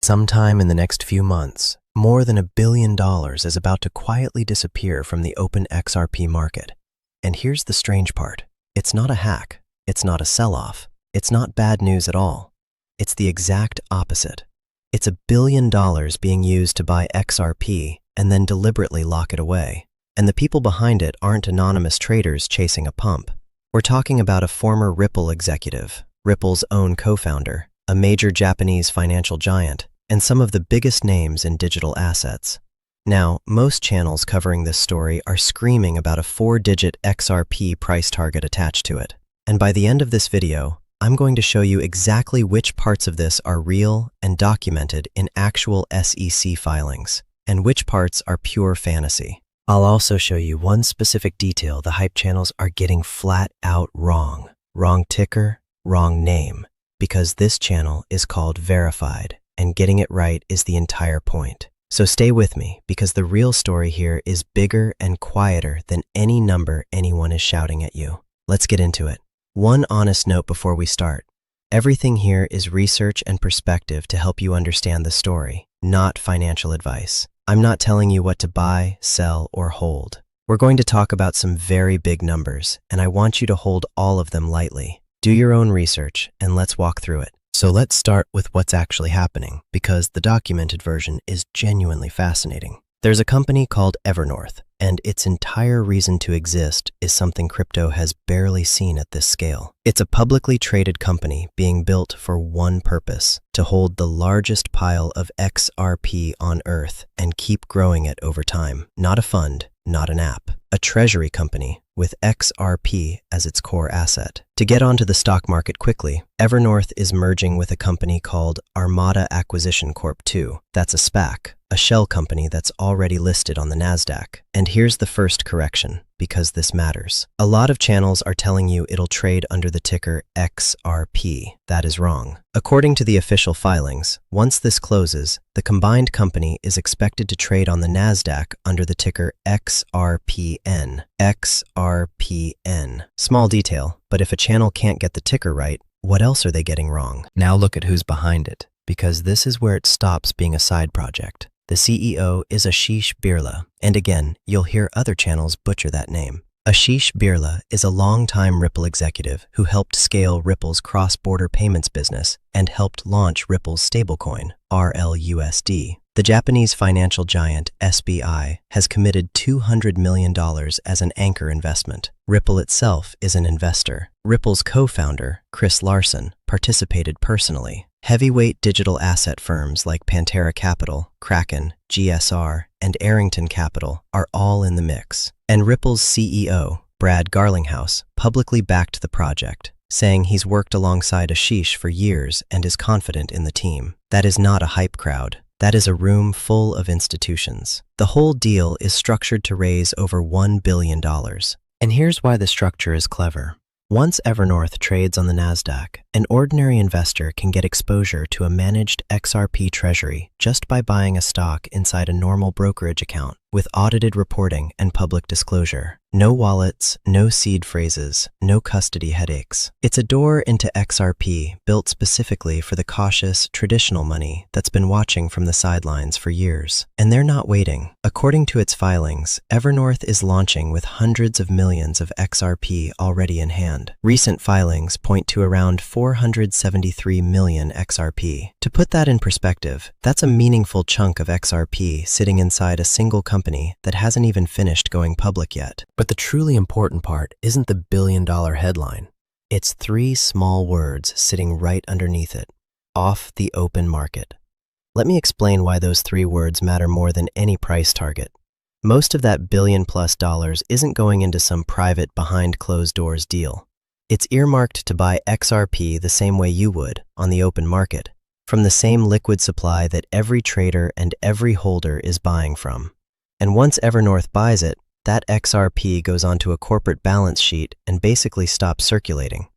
Sometime in the next few months, more than $1 billion is about to quietly disappear from the open XRP market. And here's the strange part. It's not a hack. It's not a sell-off. It's not bad news at all. It's the exact opposite. It's $1 billion being used to buy XRP and then deliberately lock it away. And the people behind it aren't anonymous traders chasing a pump. We're talking about a former Ripple executive, Ripple's own co-founder, a major Japanese financial giant, and some of the biggest names in digital assets. Now, most channels covering this story are screaming about a 4-digit XRP price target attached to it. And by the end of this video, I'm going to show you exactly which parts of this are real and documented in actual SEC filings, and which parts are pure fantasy. I'll also show you one specific detail the hype channels are getting flat out wrong. Wrong ticker, wrong name. Because this channel is called Verified, and getting it right is the entire point. So stay with me, because the real story here is bigger and quieter than any number anyone is shouting at you. Let's get into it. One honest note before we start. Everything here is research and perspective to help you understand the story, not financial advice. I'm not telling you what to buy, sell, or hold. We're going to talk about some very big numbers, and I want you to hold all of them lightly. Do your own research, and let's walk through it. So let's start with what's actually happening, because the documented version is genuinely fascinating. There's a company called Evernorth, and its entire reason to exist is something crypto has barely seen at this scale. It's a publicly traded company being built for one purpose: to hold the largest pile of XRP on Earth and keep growing it over time. Not a fund, not an app. A treasury company with XRP as its core asset. To get onto the stock market quickly, Evernorth is merging with a company called Armada Acquisition Corp. 2. That's a SPAC, a shell company that's already listed on the NASDAQ. And here's the first correction, because this matters. A lot of channels are telling you it'll trade under the ticker XRP. That is wrong. According to the official filings, once this closes, the combined company is expected to trade on the NASDAQ under the ticker XRPN. XRPN. Small detail, but if a channel can't get the ticker right, what else are they getting wrong? Now look at who's behind it, because this is where it stops being a side project. The CEO is Ashish Birla, and again, you'll hear other channels butcher that name. Ashish Birla is a longtime Ripple executive who helped scale Ripple's cross-border payments business and helped launch Ripple's stablecoin, RLUSD. The Japanese financial giant SBI has committed $200 million as an anchor investment. Ripple itself is an investor. Ripple's co-founder, Chris Larsen, participated personally. Heavyweight digital asset firms like Pantera Capital, Kraken, GSR, and Arrington Capital are all in the mix. And Ripple's CEO, Brad Garlinghouse, publicly backed the project, saying he's worked alongside Ashish for years and is confident in the team. That is not a hype crowd. That is a room full of institutions. The whole deal is structured to raise over $1 billion. And here's why the structure is clever. Once Evernorth trades on the NASDAQ, an ordinary investor can get exposure to a managed XRP treasury just by buying a stock inside a normal brokerage account with audited reporting and public disclosure. No wallets, no seed phrases, no custody headaches. It's a door into XRP built specifically for the cautious, traditional money that's been watching from the sidelines for years. And they're not waiting. According to its filings, Evernorth is launching with hundreds of millions of XRP already in hand. Recent filings point to around 473 million XRP. To put that in perspective, that's a meaningful chunk of XRP sitting inside a single company that hasn't even finished going public yet. But the truly important part isn't the billion-dollar headline. It's 3 small words sitting right underneath it: off the open market. Let me explain why those 3 words matter more than any price target. Most of that $1 billion+ isn't going into some private behind closed doors deal. It's earmarked to buy XRP the same way you would, on the open market, from the same liquid supply that every trader and every holder is buying from. And once Evernorth buys it, that XRP goes onto a corporate balance sheet and basically stops circulating.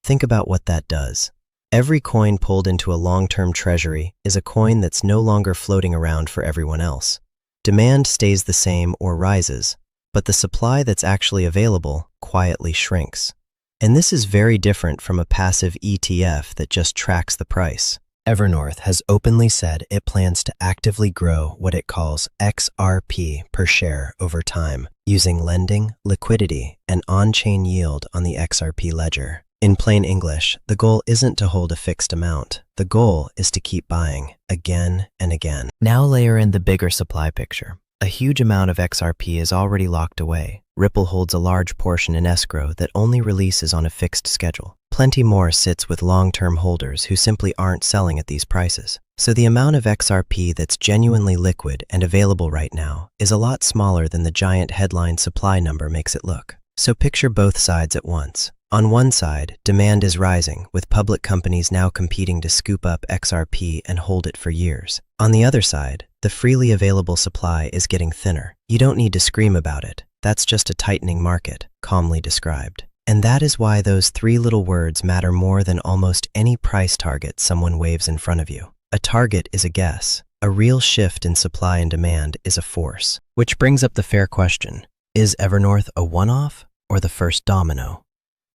Think about what that does. Every coin pulled into a long-term treasury is a coin that's no longer floating around for everyone else. Demand stays the same or rises, but the supply that's actually available quietly shrinks. And this is very different from a passive ETF that just tracks the price. Evernorth has openly said it plans to actively grow what it calls XRP per share over time, using lending, liquidity, and on-chain yield on the XRP ledger. In plain English, the goal isn't to hold a fixed amount. The goal is to keep buying again and again. Now layer in the bigger supply picture. A huge amount of XRP is already locked away. Ripple holds a large portion in escrow that only releases on a fixed schedule. Plenty more sits with long-term holders who simply aren't selling at these prices. So the amount of XRP that's genuinely liquid and available right now is a lot smaller than the giant headline supply number makes it look. So picture both sides at once. On one side, demand is rising, with public companies now competing to scoop up XRP and hold it for years. On the other side, the freely available supply is getting thinner. You don't need to scream about it. That's just a tightening market, calmly described. And that is why those three little words matter more than almost any price target someone waves in front of you. A target is a guess. A real shift in supply and demand is a force. Which brings up the fair question. Is Evernorth a one-off or the first domino?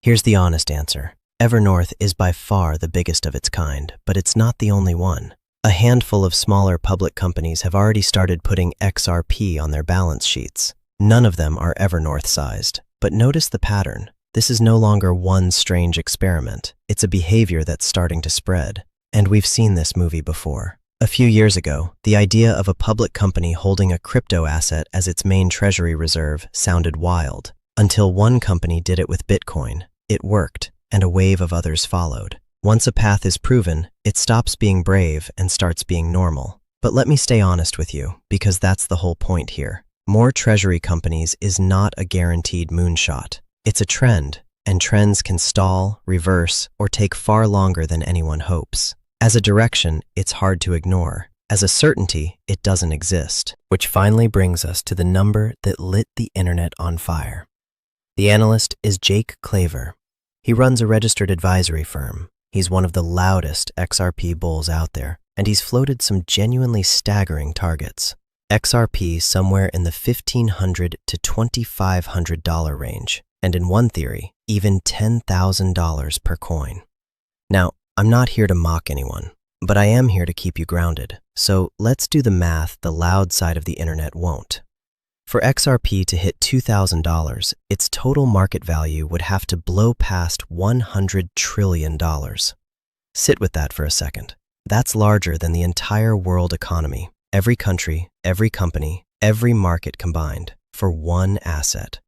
Here's the honest answer. Evernorth is by far the biggest of its kind, but it's not the only one. A handful of smaller public companies have already started putting XRP on their balance sheets. None of them are Evernorth-sized. But notice the pattern. This is no longer one strange experiment. It's a behavior that's starting to spread. And we've seen this movie before. A few years ago, the idea of a public company holding a crypto asset as its main treasury reserve sounded wild. Until one company did it with Bitcoin. It worked, and a wave of others followed. Once a path is proven, it stops being brave and starts being normal. But let me stay honest with you, because that's the whole point here. More treasury companies is not a guaranteed moonshot. It's a trend, and trends can stall, reverse, or take far longer than anyone hopes. As a direction, it's hard to ignore. As a certainty, it doesn't exist. Which finally brings us to the number that lit the internet on fire. The analyst is Jake Claver. He runs a registered advisory firm. He's one of the loudest XRP bulls out there, and he's floated some genuinely staggering targets. XRP somewhere in the $1,500 to $2,500 range, and in one theory, even $10,000 per coin. Now, I'm not here to mock anyone, but I am here to keep you grounded. So let's do the math the loud side of the internet won't. For XRP to hit $2,000, its total market value would have to blow past $100 trillion. Sit with that for a second. That's larger than the entire world economy, every country, every company, every market combined, for one asset.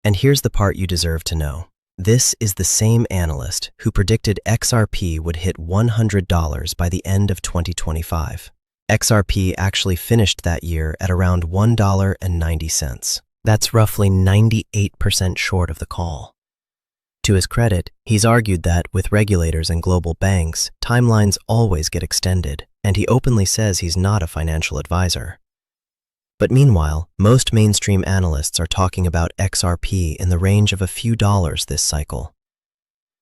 And here's the part you deserve to know. This is the same analyst who predicted XRP would hit $100 by the end of 2025. XRP actually finished that year at around $1.90. That's roughly 98% short of the call. To his credit, he's argued that with regulators and global banks, timelines always get extended, and he openly says he's not a financial advisor. But meanwhile, most mainstream analysts are talking about XRP in the range of a few dollars this cycle.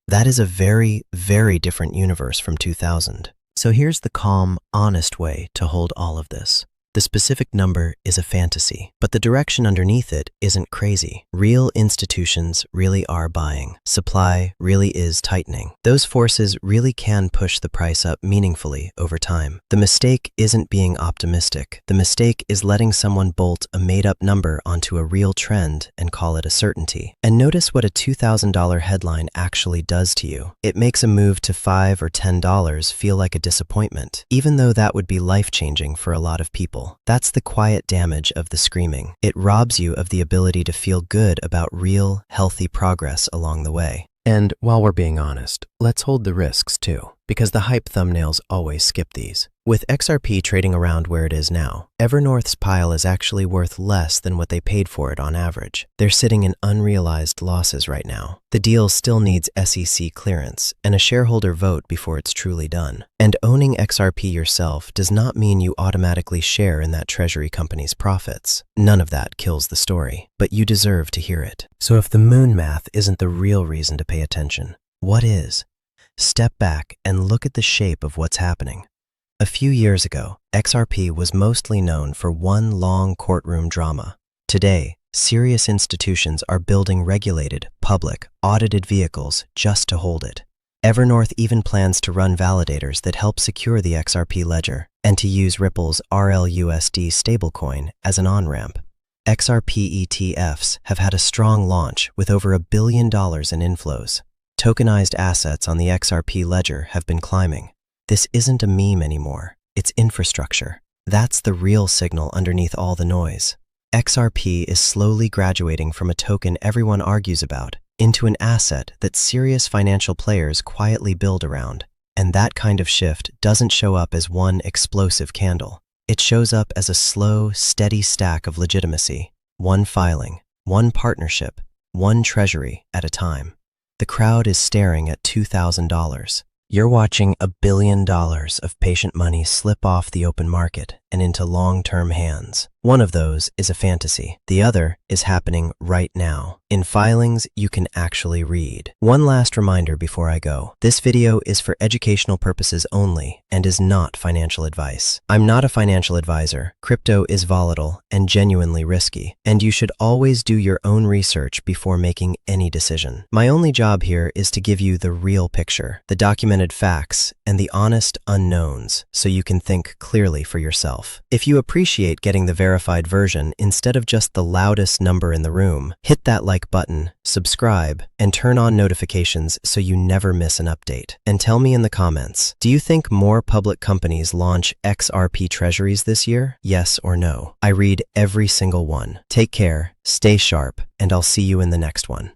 That is a very, very different universe from 2000. So here's the calm, honest way to hold all of this. The specific number is a fantasy, but the direction underneath it isn't crazy. Real institutions really are buying. Supply really is tightening. Those forces really can push the price up meaningfully over time. The mistake isn't being optimistic. The mistake is letting someone bolt a made-up number onto a real trend and call it a certainty. And notice what a $2,000 headline actually does to you. It makes a move to $5 or $10 feel like a disappointment, even though that would be life-changing for a lot of people. That's the quiet damage of the screaming. It robs you of the ability to feel good about real, healthy progress along the way. And while we're being honest, let's hold the risks too, because the hype thumbnails always skip these. With XRP trading around where it is now, Evernorth's pile is actually worth less than what they paid for it on average. They're sitting in unrealized losses right now. The deal still needs SEC clearance and a shareholder vote before it's truly done. And owning XRP yourself does not mean you automatically share in that treasury company's profits. None of that kills the story, but you deserve to hear it. So if the moon math isn't the real reason to pay attention, what is? Step back and look at the shape of what's happening. A few years ago, XRP was mostly known for one long courtroom drama. Today, serious institutions are building regulated, public, audited vehicles just to hold it. Evernorth even plans to run validators that help secure the XRP ledger and to use Ripple's RLUSD stablecoin as an on-ramp. XRP ETFs have had a strong launch with over $1 billion in inflows. Tokenized assets on the XRP ledger have been climbing. This isn't a meme anymore, it's infrastructure. That's the real signal underneath all the noise. XRP is slowly graduating from a token everyone argues about into an asset that serious financial players quietly build around. And that kind of shift doesn't show up as one explosive candle. It shows up as a slow, steady stack of legitimacy. One filing, one partnership, one treasury at a time. The crowd is staring at $2,000. You're watching $1 billion of patient money slip off the open market and into long-term hands. One of those is a fantasy. The other is happening right now. In filings you can actually read. One last reminder before I go. This video is for educational purposes only and is not financial advice. I'm not a financial advisor. Crypto is volatile and genuinely risky, and you should always do your own research before making any decision. My only job here is to give you the real picture, the documented facts, and the honest unknowns so you can think clearly for yourself. If you appreciate getting the verified version instead of just the loudest number in the room, hit that like button, subscribe, and turn on notifications so you never miss an update. And tell me in the comments, do you think more public companies launch XRP treasuries this year? Yes or no? I read every single one. Take care, stay sharp, and I'll see you in the next one.